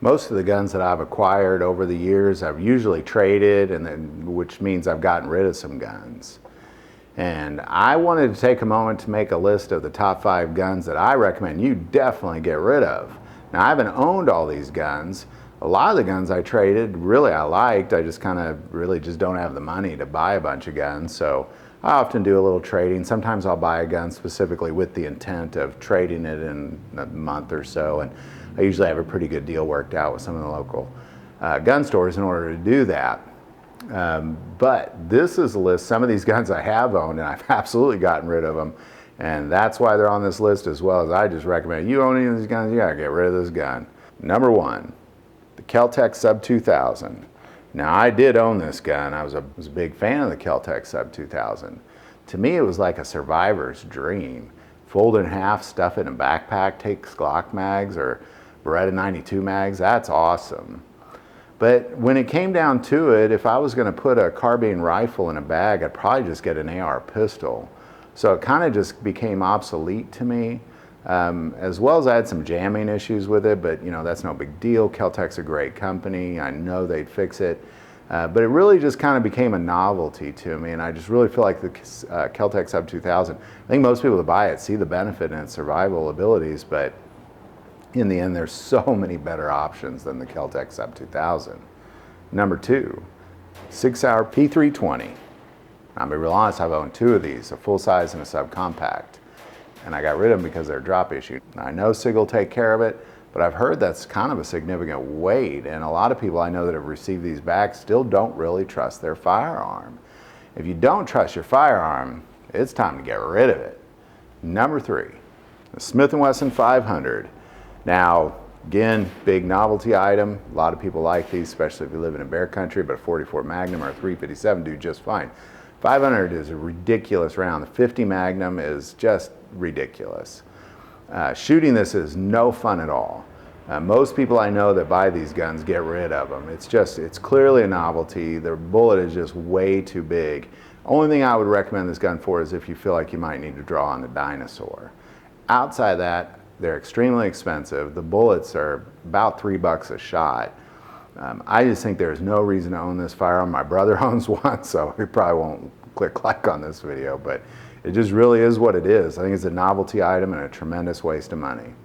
Most of the guns that I've acquired over the years, I've usually traded, which means I've gotten rid of some guns. And I wanted to take a moment to make a list of the top 5 guns that I recommend you definitely get rid of. Now, I haven't owned all these guns. A lot of the guns I traded, really I liked. I just kind of really just don't have the money to buy a bunch of guns. So I often do a little trading. Sometimes I'll buy a gun specifically with the intent of trading it in a month or so. And I usually have a pretty good deal worked out with some of the local gun stores in order to do that. But this is a list, some of these guns I have owned, and I've absolutely gotten rid of them. And that's why they're on this list, as well as I just recommend you own any of these guns, you gotta get rid of this gun. Number 1, the Kel-Tec Sub 2000. Now, I did own this gun. I was a big fan of the Kel-Tec Sub 2000. To me, it was like a survivor's dream. Fold it in half, stuff it in a backpack, take Glock mags or Beretta 92 mags, that's awesome. But when it came down to it, if I was going to put a carbine rifle in a bag, I'd probably just get an AR pistol. So it kind of just became obsolete to me, as well as I had some jamming issues with it, but you know, that's no big deal. Kel-Tec's a great company. I know they'd fix it. But it really just kind of became a novelty to me, and I just really feel like the Kel-Tec Sub 2000, I think most people that buy it see the benefit in its survival abilities, but in the end, there's so many better options than the Kel-Tec Sub 2000. Number 2, 6-hour P320. I'll be real honest, I've owned 2 of these, a full-size and a subcompact. And I got rid of them because they're drop issue. I know SIG will take care of it, but I've heard that's kind of a significant weight. And a lot of people I know that have received these back still don't really trust their firearm. If you don't trust your firearm, it's time to get rid of it. Number 3, the Smith & Wesson 500. Now, again, big novelty item. A lot of people like these, especially if you live in a bear country, but a 44 Magnum or a 357 do just fine. 500 is a ridiculous round. The 50 Magnum is just ridiculous. Shooting this is no fun at all. Most people I know that buy these guns get rid of them. It's clearly a novelty. The bullet is just way too big. Only thing I would recommend this gun for is if you feel like you might need to draw on the dinosaur. Outside that, they're extremely expensive. The bullets are about $3 a shot. I just think there's no reason to own this firearm. My brother owns one, so he probably won't click like on this video, but it just really is what it is. I think it's a novelty item and a tremendous waste of money.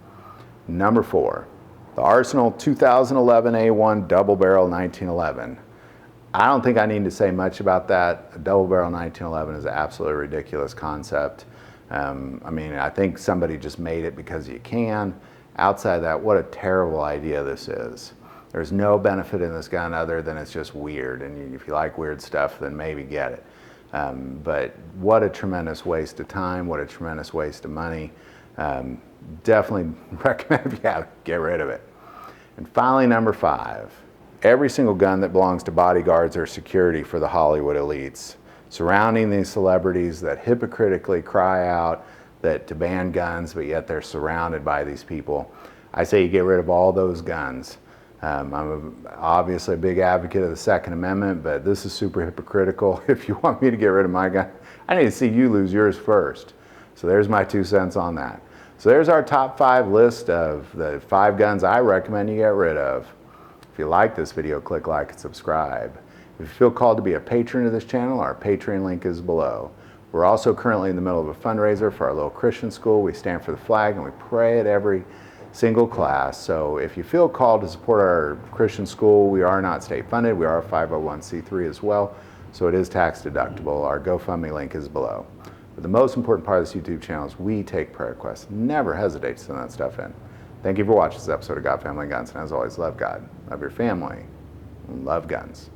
Number 4, the Arsenal 2011 A1 Double Barrel 1911. I don't think I need to say much about that. A Double Barrel 1911 is an absolutely ridiculous concept. I mean, I think somebody just made it because you can. Outside that, what a terrible idea this is. There's no benefit in this gun other than it's just weird, and if you like weird stuff, then maybe get it. But what a tremendous waste of time, what a tremendous waste of money. Definitely recommend if you have it, get rid of it. And finally, number 5, every single gun that belongs to bodyguards or security for the Hollywood elites, surrounding these celebrities that hypocritically cry out to ban guns, but yet they're surrounded by these people. I say you get rid of all those guns. I'm obviously a big advocate of the Second Amendment, but this is super hypocritical. If you want me to get rid of my gun, I need to see you lose yours first. So there's my 2 cents on that. So there's our top 5 list of the 5 guns I recommend you get rid of. If you like this video, click like and subscribe. If you feel called to be a patron of this channel, our Patreon link is below. We're also currently in the middle of a fundraiser for our little Christian school. We stand for the flag and we pray at every single class. So if you feel called to support our Christian school, we are not state funded. We are a 501c3 as well, so it is tax deductible. Our GoFundMe link is below. But the most important part of this YouTube channel is we take prayer requests. Never hesitate to send that stuff in. Thank you for watching this episode of God, Family, Guns, and as always, love God, love your family, and love guns.